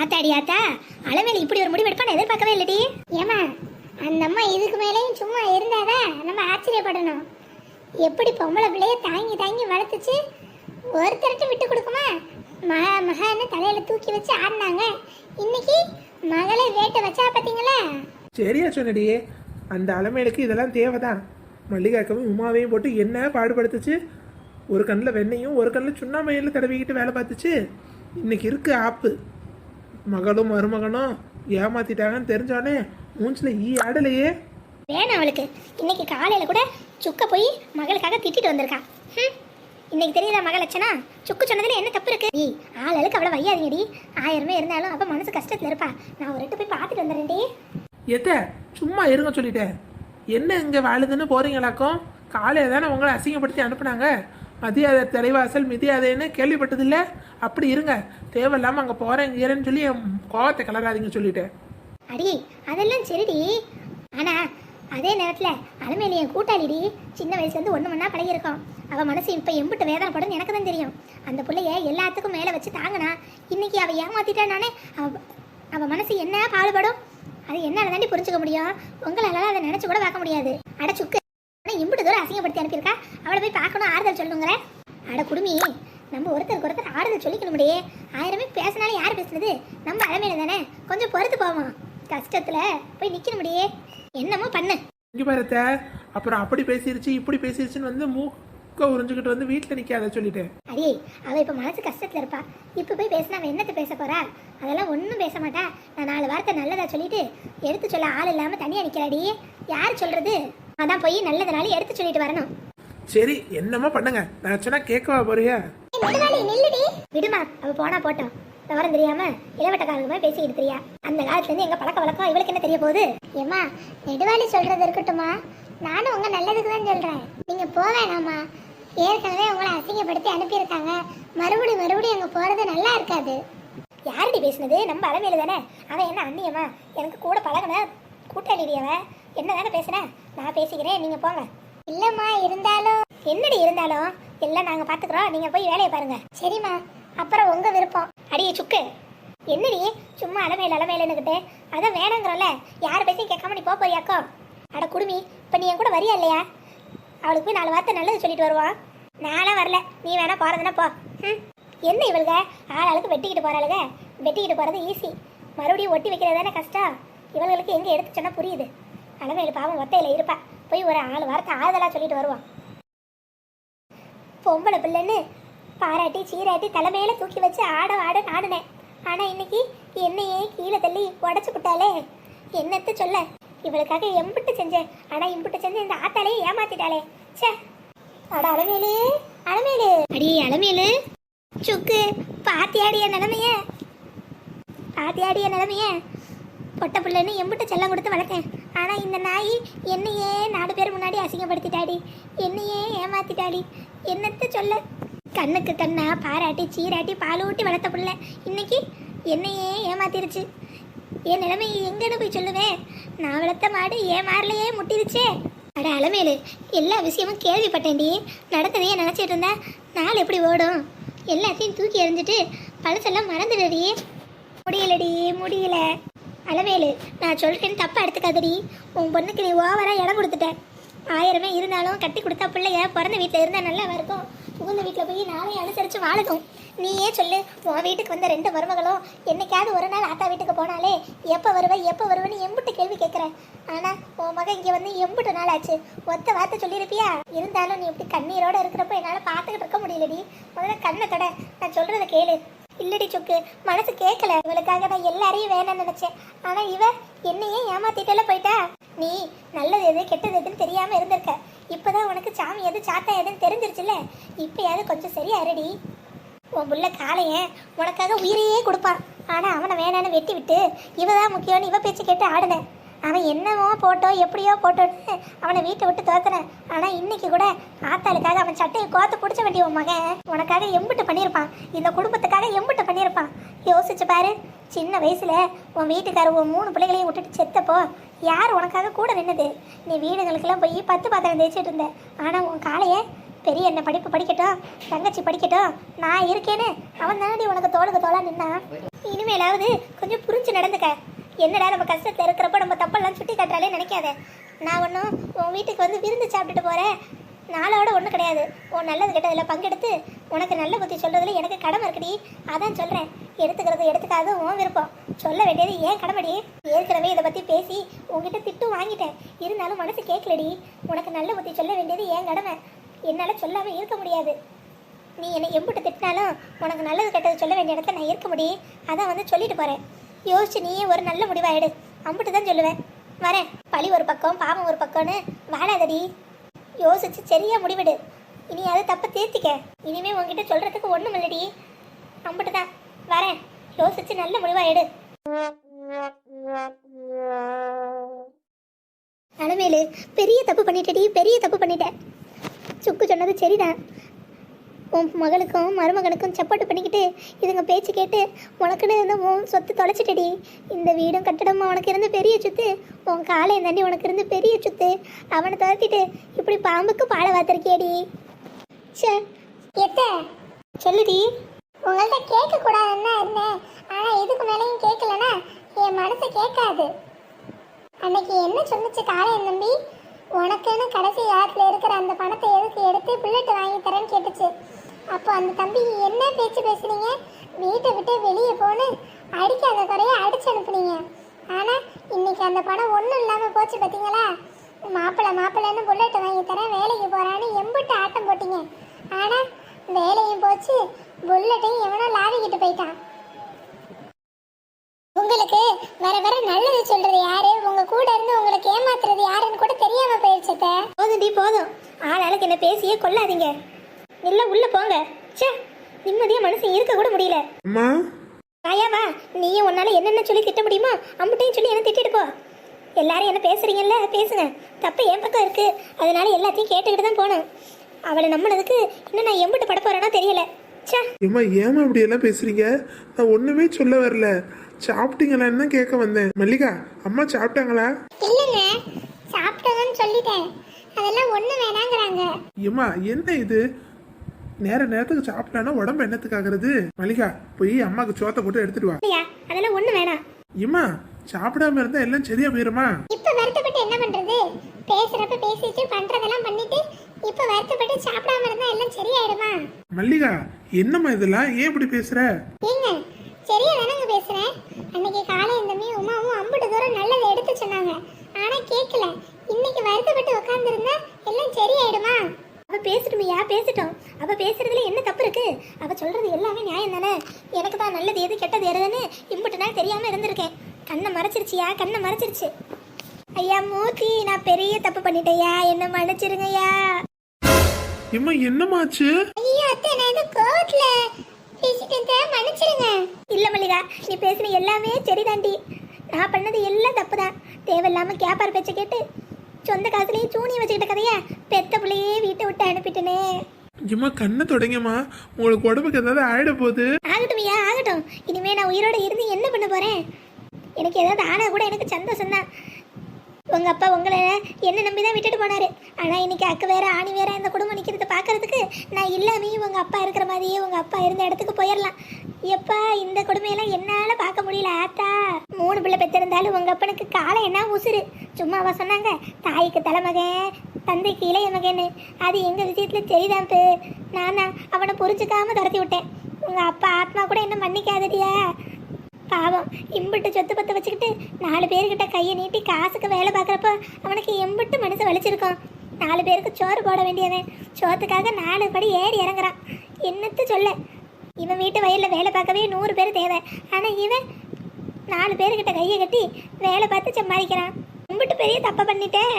ஆத்தாடி ஆத்தா, அளவேல இப்படி ஒரு முடிவு எடுப்பா நான் எதிர்பார்க்கவே இல்லடி. ஏமா அந்த அம்மா இதுக்கு மேலேயும் சும்மா இருந்தாதான் நம்ம ஆச்சரியப்படணும். எப்படி பொம்பளை பிள்ளைய தாங்கி தாங்கி வளர்த்துச்சு, ஒருத்தர்கிட்ட விட்டு கொடுக்குமா? மகன்னு தலையில தூக்கி வச்சு ஆடினாங்க. இன்னைக்கு மகளை வேட்டை வச்சா பார்த்தீங்களா? சரியா சொன்னடி. அந்த அலமேலுக்கு இதெல்லாம் தேவைதான். மல்லிகாக்கவும் உமாவையும் போட்டு என்ன பாடுபடுத்துச்சு. ஒரு கண்ணில் வெண்ணையும் ஒரு கண்ணில் சுண்ணாம்பையில் தடவிக்கிட்டு வேலை பார்த்துச்சு. இன்னைக்கு இருக்கு ஆப்பு. மகளும் மருமகனும் ஏமாத்திட்டாங்கன்னு தெரிஞ்சோடனே மூஞ்சில ஆடலையே. வேணும் அவளுக்கு. இன்னைக்கு காலையில கூட சுக்க போய் மகளுக்காக திட்டிட்டு வந்திருக்கா. இன்னைக்கு தெரியுதா மகள் லட்சணா? சுக்கு சொன்னதுல என்ன தப்பு இருக்கு? ஆளுக்கு அவளை வையாதீங்கடி. 1000 இருந்தாலும் அப்ப மனசு கஷ்டத்துல இருப்பா. நான் ஒரு ரெட்டு போய் பார்த்துட்டு வந்துடுறேன்டி. எத்த சும்மா இருங்க சொல்லிட்டேன். என்ன இங்கே வாழுதுன்னு போறீங்களாக்கும்? காலையில் தானே உங்களை அசிங்கப்படுத்தி அனுப்புனாங்க. மதியாதை தலைவாசல் மிதியாதைன்னு கேள்விப்பட்டதில்லை. அப்படி இருங்க. தேவையில்லாமல் அங்கே போகிறேங்கிறேன்னு சொல்லி கோவத்தை கலராதிங்க சொல்லிட்டேன். அடி அதெல்லாம் சரிடி. ஆனா அதே நேரத்தில் அலமேலி என் கூட்டாளிடி. சின்ன வயசுலேருந்து ஒன்று மண்ணா பழகிருக்கோம். அவள் மனசு இப்போ எம்பிட்டு வேதனைப்படும் எனக்கு தான் தெரியும். அந்த பிள்ளைய எல்லாத்துக்கும் மேலே வச்சு தாங்கினா இன்னைக்கு அவள் ஏமாத்திட்டானே அவள் மனசு என்ன பாடுபடும்? அது என்னால் தாண்டி புரிஞ்சுக்க முடியும். உங்களால அதை நினைச்சு கூட பார்க்க முடியாது. அட சுக்கு, ஆனால் இம்பிட்டு தூரம் அசிங்கப்படுத்தி அனுப்பியிருக்கா. அவளை போய் பார்க்கணும், ஆறுதல் சொல்லுங்களேன். அட குடுமி, நம்ம ஒருத்தருக்கு ஒருத்தர் ஆறுதல் சொல்லிக்க முடியே. 1000 பேசினாலும் யார் பேசுனது? நம்ம அலமேல தானே. கொஞ்சம் பொறுத்து போவோம். கஷ்டத்துல போய் நிக்க முடியே. என்னமோ பண்ணு. இங்கே பாருத்த, அப்புறம் அப்படி பேசிருச்சு இப்படி பேசிருச்சுன்னு வந்து மூக்க உறிஞ்சுக்கிட்டு வந்து வீட்டில் நிற்காத சொல்லிட்டேன். அடியே, அவள் இப்போ மனசு கஷ்டத்தில் இருப்பா. இப்போ போய் பேசினா அவன் என்னத்தை பேச போறா? அதெல்லாம் ஒன்றும் பேச மாட்டா. நான் 4 வார்த்தை நல்லதா சொல்லிட்டு எடுத்து சொல்ல ஆள் இல்லாமல் தனியாக நிற்கிறாடி. யார் சொல்றது? அதான் போய் நல்லதுனால எடுத்து சொல்லிட்டு வரணும். சரி, என்னமோ பண்ணுங்க. நான் சொன்னா கேட்கவா போறியா? விடுமா, அவள் போனா போட்டோம். விவரம் தெரியாம இளவட்டக்காரங்க பேசிக்கிட்டு தெரியா. அந்த காலத்துல இருந்து எங்க பழக்க வழக்கம் இவளுக்கு என்ன தெரிய போகுது? ஏமா நெடுவாளி சொல்றது இருக்கட்டுமா, நானும் உங்க நல்லதுக்கு தான் சொல்றேன். நீங்க போவேணாமா. ஏற்கனவே உங்களை அசிங்கப்படுத்தி அனுப்பியிருக்காங்க. மறுபடியும் அங்க போறது நல்லா இருக்காது. யாரடி பேசுனது? நம்ம அலமேல தானே. அவன் என்ன அண்ணியம்மா? எனக்கு கூட பழகின கூட்டாளி. அவன் என்ன தானே பேசுனேன். நான் பேசிக்கிறேன், நீங்க போங்க. இல்லம்மா, இருந்தாலும் என்னடி இருந்தாலும் எல்லாம் நாங்க பாத்துக்கிறோம். நீங்க போய் வேலையை பாருங்க. சரிம்மா, அப்புறம் உங்க விருப்பம். அடியே சுக்கு, என்னடி சும்மா அலமேலுன்னுக்கிட்டு? அதான் வேணாங்கிறோம்ல. யார் பேசையும் கேட்காம நீ போறியாக்கோ? அட குடுமி, இப்போ நீ என் கூட வரியா இல்லையா? அவளுக்கு போய் 4 வார்த்தை நல்லது சொல்லிட்டு வருவான். நானும் வரல. நீ வேணா போறதுன்னா போ. என்ன இவளுக ஆளுக்கு வெட்டிக்கிட்டு போறாளுக? வெட்டிக்கிட்டு போறது ஈஸி, மறுபடியும் ஒட்டி வைக்கிறது தானே கஷ்டம். இவளுக்கு எங்க எடுத்து சொன்னா புரியுது. அலமேலு பாவம் ஒத்தையில இருப்பா. போய் ஒரு 4 வார்த்தை ஆறுதலா சொல்லிட்டு வருவான். பொம்பளை பிள்ளைன்னு பாராட்டி சீராட்டி தலைமையில தூக்கி வச்சு ஆட ஆடினேன். ஆனா இன்னைக்கு என்னையே கீழே தள்ளி உடச்சு விட்டாலே. என்னத்த சொல்ல? இவளுக்காக எம்பிட்டு செஞ்சேன். ஆனா இம்பிட்டு செஞ்சு இந்த ஆத்தாலே ஏமாத்திட்டாளே. சே, அட அலமேலு அடி அலமேலு சுக்கு, பாத்தியாடிய நிலைமைய பொட்ட பிள்ளைன்னு எம்பிட்டு செல்லம் கொடுத்து வளர்த்தேன். ஆனா இந்த நாய் என்னையே 4 பேர் முன்னாடி அசிங்கப்படுத்திட்டாடி. என்னையே ஏமாத்திட்டாடி. என்னத்த சொல்ல? கண்ணுக்கு கண்ணா பாராட்டி சீராட்டி பால் ஊட்டி வளர்த்த பிள்ளை இன்னைக்கு என்னையே ஏமாத்திருச்சு. என் நிலைமை எங்கன்னு போய் சொல்லுவேன்? நான் வளர்த்த மாடு என் மாரிலையே முட்டிருச்சே. அட அலமேலு, எல்லா விஷயமும் கேள்விப்பட்டேன்டி. நடந்ததையே நினச்சிட்டு இருந்தேன். நாள் எப்படி ஓடும்? எல்லாத்தையும் தூக்கி எறிஞ்சிட்டு பழசெல்லாம் மறந்துடுடி. முடியல அலமேலு, நான் சொல்றேன்னு தப்பா எடுத்துக்காதடி. உன் பொண்ணுக்கு நீ ஓவரா இடம் கொடுத்துட்டேன். 1000 இருந்தாலும் கட்டி கொடுத்தா பிள்ளைய பிறந்த வீட்டில் இருந்தால் நல்லா இருக்கும். புகுந்த வீட்டில் போய் நாளையும் அனுசரித்து வாழணும். நீயே சொல்லு, உன் வீட்டுக்கு வந்த 2 மருமகளும் என்னைக்காவது ஒரு நாள் ஆத்தா வீட்டுக்கு போனாலே எப்போ வருவேன்னு எம்பிட்டு கேள்வி கேட்குறேன். ஆனால் உன் மகன் இங்கே வந்து எம்பிட்டு நாள் ஆச்சு. ஒத்த வார்த்தை சொல்லியிருப்பியா? இருந்தாலும் நீ இப்படி கண்ணீரோடு இருக்கிறப்போ என்னால் பார்த்துக்கிட்டு இருக்க முடியலடி. முதல்ல கண்ணை கடை, நான் சொல்கிறத கேளு. இல்லடி சுக்கு, மனசு கேட்கல. இவளுக்காக நான் எல்லாரையும் வேணும்னு நினைச்சேன். ஆனா இவ என்னையே ஏமாத்திட்டல போயிட்டா. நீ நல்லது எது கெட்டது எதுன்னு தெரியாம இருந்திருக்க. இப்பதான் உனக்கு சாமி எது சாத்தா எதுன்னு தெரிஞ்சிருச்சுல்ல. இப்பயாவது கொஞ்சம் சரியா இருடி. உன் புள்ள காளைய உனக்காக உயிரையே கொடுப்பான். ஆனா அவனை வேணான்னு வெட்டி விட்டு இவதான் முக்கியம்னு இவ பேச்சு கேட்டு ஆடுனேன். அவன் என்னவோ போட்டோ எப்படியோ போட்டோன்னு அவனை வீட்டை விட்டு தோத்துனேன். ஆனா இன்னைக்கு கூட ஆத்தாளுக்காக அவன் சட்டையை கோத்து பிடிச்ச வேண்டிய உன் மகன் உனக்காக எம்பிட்டு பண்ணியிருப்பான். இந்த குடும்பத்துக்காக எம்பிட்டு பண்ணியிருப்பான். யோசிச்சு பாரு. சின்ன வயசுல உன் வீட்டுக்காரர் உன் 3 பிள்ளைகளையும் விட்டுட்டு செத்தப்போ யார் உனக்காக கூட நின்னது? நீ வீடுகளுக்கெல்லாம் போய் 10 பாத்திரம் தேய்ச்சிட்டு இருந்த. ஆனா உன் காளைய பெரிய என்ன படிப்பு படிக்கட்டும், தங்கச்சி படிக்கட்டும், நான் இருக்கேன்னு அவன் தானடி உனக்கு தோளுக்கு தோளா நின்னா. இனிமேலாவது கொஞ்சம் புரிஞ்சு நடந்துக்க. என்னடா நம்ம கஷ்டத்தில் இருக்கிறப்போ நம்ம தப்பெல்லாம் சுட்டி காட்டுறாலே நினைக்காத. நான் ஒன்றும் உன் வீட்டுக்கு வந்து விருந்து சாப்பிட்டுட்டு போகிறேன், நாளோட ஒன்றும் கிடையாது. உன் நல்லது கெட்டதில் பங்கெடுத்து உனக்கு நல்ல புத்தி சொல்கிறதுல எனக்கு கடமை இருக்குடி. அதான் சொல்கிறேன், எடுத்துக்கிறது எடுத்துக்காது உன் விருப்பம். சொல்ல வேண்டியது ஏன் கடமைடி. ஏற்கனவே இதை பற்றி பேசி உங்ககிட்ட திட்டும் வாங்கிட்டேன், இருந்தாலும் மனசு கேட்கலடி. உனக்கு நல்ல புத்தி சொல்ல வேண்டியது ஏன் கடமை, என்னால் சொல்லாமல் இருக்க முடியாது. நீ என்னை எம்பிட்டு திட்டினாலும் உனக்கு நல்லது கெட்டது சொல்ல வேண்டிய இடத்துல நான் இருக்க முடியும். அதான் வந்து சொல்லிட்டு போகிறேன். யோசிச்சு நீயே ஒரு நல்ல முடிவாக எடு, அம்பிட்டு தான் சொல்லுவேன். வரேன். பழி ஒரு பக்கம் பாவம் ஒரு பக்கம்னு வாழாதடி. யோசிச்சு சரியா முடிவிடு. இனி அதை தப்ப தேர்த்திக்க. இனிமே உங்ககிட்ட சொல்றதுக்கு ஒண்ணும் இல்லடி. அம்பிட்டு தான் வரேன். யோசிச்சு நல்ல முடிவா எடு. அலமேலு, பெரிய தப்பு பண்ணிட்டடி, பெரிய தப்பு பண்ணிட்டேன். சுக்கு சொன்னது சரிதான். உன் மகளுக்கும் மருமகனுக்கும் சப்போர்ட் பண்ணிக்கிட்டு இதுங்க பேச்சு கேட்டு உனக்குன்னு இருந்த உன் சொத்து தொலைச்சிட்டடி. இந்த வீடும் கட்டடமும் உனக்கு இருந்து பெரிய சொத்து, உன் காலையும் தாண்டி உனக்கு இருந்து பெரிய சொத்து. அவனை துரத்திட்டு இப்படி பாம்புக்கு பாலை வாத்திருக்கியடி. சே எத்த சொல்லுடி. உங்கள்கிட்ட கேட்க கூடாதுன்னு இருந்தேன், ஆனா இதுக்கு மேலேயும் கேட்கலன்னா என் மனசு கேட்காது. அன்னைக்கு என்ன சொன்னுச்சு காளையன் தம்பி, உனக்குன்னு கடைசி காலத்துல இருக்கிற அந்த பணத்தை எதுக்கு எடுத்து புல்லட் வாங்கி தரேன்னு கேட்டுச்சு. அப்போ அந்த தம்பி என்ன பேச்சு பேசுனீங்க, வீட்டை விட்டு வெளியே போன்னு அடிக்காத குறைய அடிச்சு அனுப்புனீங்க. ஆனா இன்னைக்கு அந்த பணம் ஒன்றும் இல்லாம போச்சு பார்த்தீங்களா. மாப்பிள்ளைன்னு புல்லட் வாங்கி தரேன் வேலைக்கு போறான்னு எம்பிட்டு ஆட்டம் போட்டீங்க. ஆனா வேலையும் போச்சு, புல்லட்டையும் எவனோ லாவிக்கிட்டு போயிட்டான். உங்களுக்கு வர வர நல்லது சொல்றது யாரு, உங்க கூட இருந்து உங்களுக்கு ஏமாத்துறது யாருன்னு கூட தெரியாம போயிடுச்சத. போதும்டி போதும். ஆளாளுக்கு என்ன பேசியே கொள்ளாதீங்க. இல்ல உள்ள போங்க. சே நிம்மதியா மனுஷன் இருக்க கூட முடியல. அம்மா ஆயாவா, நீயும் உன்னால என்னென்ன சொல்லி திட்ட முடியுமோ அம்பட்டையும் சொல்லி என்ன திட்டிட்டு போ. எல்லாரும் என்ன பேசுறீங்கல்ல பேசுங்க, தப்பு என் பக்கம் இருக்கு. அதனால எல்லாத்தையும் கேட்டுக்கிட்டு தான் போகணும். அவளை நம்மளதுக்கு இன்னும் நான் எம்பிட்டு பட போறேன்னா தெரியல. சே ஏம்மா ஏமா அப்படி எல்லாம் பேசுறீங்க? நான் ஒண்ணுமே சொல்ல வரல. சாப்பிட்டீங்களான்னு தான் கேட்க வந்தேன். மல்லிகா, அம்மா சாப்பிட்டாங்களா? இல்லங்க, சாப்பிட்டதுன்னு சொல்லிட்டேன். அதெல்லாம் ஒண்ணு வேணாங்கறாங்க. ஏம்மா என்ன இது, நேரத்துக்கு சாப்பிட்டானா உடம்பு என்னத்துக்கு ஆகுறது? மல்லிகா போய் அம்மாக்கு சோத்தை போட்டு எடுத்துட்டு வா. இல்லையா, அதெல்லாம் ஒண்ணு வேணாம். ஏம்மா சாப்பிடாம இருந்தா எல்லாம் சரியா போயிருமா? இப்ப வருத்தப்பட்டு என்ன பண்றது? பேசுறப்ப பேசிட்டு பண்றதெல்லாம் பண்ணிட்டு இப்ப வருத்தப்பட்டு சாப்பிடாம இருந்தா எல்லாம் சரியாயிடுமா? மல்லிகா என்னம்மா இதெல்லாம், ஏன் இப்படி பேசுற? ஏங்க சரியா தானங்க பேசுறேன். அன்னைக்கு காலை இந்த மீ உமாவும் அம்புட்டு தூரம் நல்லதை எடுத்து சொன்னாங்க, ஆனா கேட்கல. இன்னைக்கு வருத்தப்பட்டு உட்கார்ந்துருந்தா எல்லாம் சரியாயிடுமா? அவ பேசட்டுமையா, பேசட்டும். அவ பேசுறதுல என்ன தப்பு இருக்கு? அவ சொல்றது எல்லாமே நியாயம் தானே. எனக்கு தான் நல்லது எது கெட்டது எதுன்னு இம்புட்டு நாள் தெரியாம இருந்திருக்கேன். கண்ணை மறைச்சிருச்சியா, கண்ணை மறைச்சிருச்சு. ஐயா மூர்த்தி, நான் பெரிய தப்பு பண்ணிட்டேயா, என்ன மன்னிச்சிருங்கய்யா. ஏம்மா என்னமாச்சு? ஐயோ அத்தை, நான் இந்த கோவத்துல பேசிட்டேன், மன்னிச்சிடுங்க. இல்ல மல்லிகா, நீ பேசின எல்லாமே சரிதாண்டி. நான் பண்ணது எல்லாம் தப்பு தான். தேவையில்லாம கேப்பார் பேச்ச கேட்டு சொந்த காசுலயே சூனி வச்சுக்கிட்ட கதையா பெத்த பிள்ளையே வீட்டை விட்டு அனுப்பிட்டனே. ஏம்மா கண்ணை தொடங்கம்மா, உங்களுக்கு உடம்புக்கு ஏதாவது ஆயிட போகுது. ஆகட்டும்யா ஆகட்டும். இனிமே நான் உயிரோட இருந்து என்ன பண்ண போறேன்? எனக்கு ஏதாவது ஆனா கூட எனக்கு சந்தோஷம் தான். உங்க அப்பா உங்களை என்ன நம்பிதான் விட்டுட்டு போனாரு. ஆனா இன்னைக்கு அக்கு வேற ஆணி வேற இந்த குடும்பம் நிக்கிறத பாக்குறதுக்கு நான் இல்லாமையும் உங்க அப்பா இருக்கிற மாதிரியே உங்க அப்பா இருந்த இடத்துக்கு போயிடலாம். எப்பா இந்த கொடுமையெல்லாம் என்னால பார்க்க முடியல ஆத்தா. 3 பிள்ளை பெற்றிருந்தாலும் உங்க அப்பனுக்கு காலம் என்ன உசுறு. சும்மாவா சொன்னாங்க தாய்க்கு தலைமகன் தந்தைக்கு இளைய மகன்னு? அது எங்க விஷயத்துல தெரியுதான்ப்பு. நானா அவனை புரிஞ்சுக்காம துரத்தி விட்டேன். உங்க அப்பா ஆத்மா கூட என்ன மன்னிக்காதடியா. பாவம் இம்பிட்டு சொத்து பத்த வச்சுக்கிட்டு 4 பேர்கிட்ட கையை நீட்டி காசுக்கு வேலை பார்க்குறப்ப அவனுக்கு எம்பிட்டு மனசு வலிச்சிருக்கோம். 4 பேருக்கு சோறு போட வேண்டியவன் சோத்துக்காக 4 படி ஏறி இறங்குறான். என்னத்து சொல்ல, இவன் வீட்டு வயலில் வேலை பார்க்கவே 100 பேர் தேவை. ஆனால் இவன் 4 பேர்கிட்ட கையை கட்டி வேலை பார்த்து சம்பாதிக்கிறான். எம்பிட்டு பெரிய தப்பை பண்ணிட்டேன்.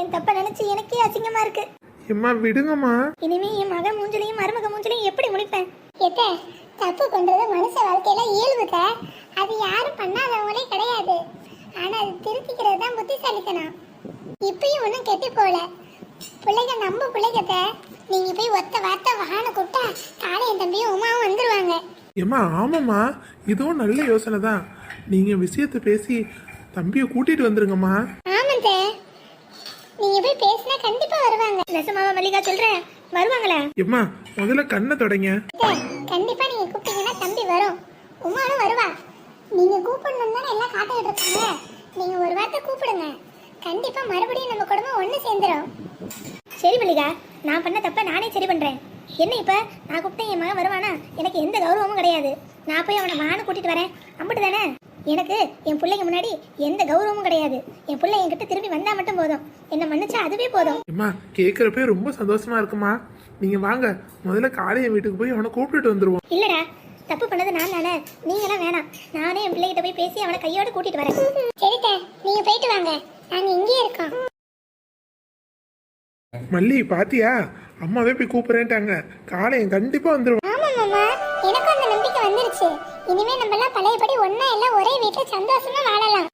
என் தப்பை நினைச்சு எனக்கே அசிங்கமா இருக்கு. ஏம்மா விடுங்கம்மா. இனிமே என் மகன் மூஞ்சலையும் மருமக மூஞ்சலையும் எப்படி முடிப்பேன்? எத்த தப்பு பண்றது மனுஷ வாழ்க்கையில இயல்புத. அது யாரும் பண்ணாதவங்களே கிடையாது. ஆனா அது திருத்திக்கிறது தான் புத்திசாலித்தனம். இப்பயும் ஒன்றும் கெட்டு போல. பிள்ளைங்க நம்ம பிள்ளைகத்த நீங்க போய் ஒத்த வார்த்தை வான கூப்பிட்டா காளையன் தம்பியும் உமாவும் வந்துருவாங்க. ஏம்மா ஆமாம்மா, இதுவும் நல்ல யோசனை தான். நீங்க விஷயத்தை பேசி தம்பியை கூட்டிட்டு வந்துருங்கம்மா. ஆமாந்த, நீங்க போய் பேசினா கண்டிப்பா வருவாங்க. நெசமாவா மல்லிகா சொல்றேன், வருவாங்களா? ஏம்மா முதல்ல கண்ணை தொடங்க. கண்டிப்பா நீங்க கூப்பிட்டீங்கன்னா தம்பி வரும். உமானும் வருவா. நீங்க கூப்பிடணும் தானே எல்லாம் காத்துக்கிட்டு இருக்காங்க. நீங்க ஒரு வார்த்தை கூப்பிடுங்க, கண்டிப்பா மறுபடியும் நம்ம குடும்பம் ஒண்ணு சேர்ந்துரும். சரி மல்லிகா, நான் பண்ண தப்ப நானே சரி பண்றேன். என்ன இப்ப நான் கூப்பிட்டேன் என் மகன் வருவானா? எனக்கு எந்த கௌரவமும் கிடையாது. நான் போய் அவனை வான்னு கூட்டிட்டு வரேன், அம்பிட்டு தானே. எனக்கு என் பிள்ளைங்க முன்னாடி எந்த கௌரவமும் கிடையாது. என் பிள்ளை என்கிட்ட திரும்பி வந்தா மட்டும் போதும். என்ன மன்னிச்சா அதுவே போதும். அம்மா கேட்குறப்பே ரொம்ப சந்தோஷமா இருக்குமா. நீங்க வாங்க, முதல்ல காலையை வீட்டுக்கு போய் அவனை கூப்பிட்டுட்டு வந்துருவோம். இல்லடா, தப்பு பண்ணது நான் தானே, நீங்களாம் வேணாம். நானே என் பிள்ளைகிட்ட போய் பேசி அவனை கையோட கூட்டிட்டு வரேன். சரிட்ட, நீங்க போயிட்டு வாங்க, நாங்க இங்கேயே இருக்கோம். மல்லி பாத்தியா, அம்மாவே போய் கூப்பிடுறேன்ட்டாங்க. காலையை கண்டிப்பா வந்துருவோம். ஆமா மாமா, எனக்கும் அந்த நம்பிக்கை வந்துருச்சு. இனிமே நம்ம எல்லாம் பழையபடி ஒண்ணா எல்லாம் ஒரே வீட்டுல சந்தோஷமா வாழலாம்.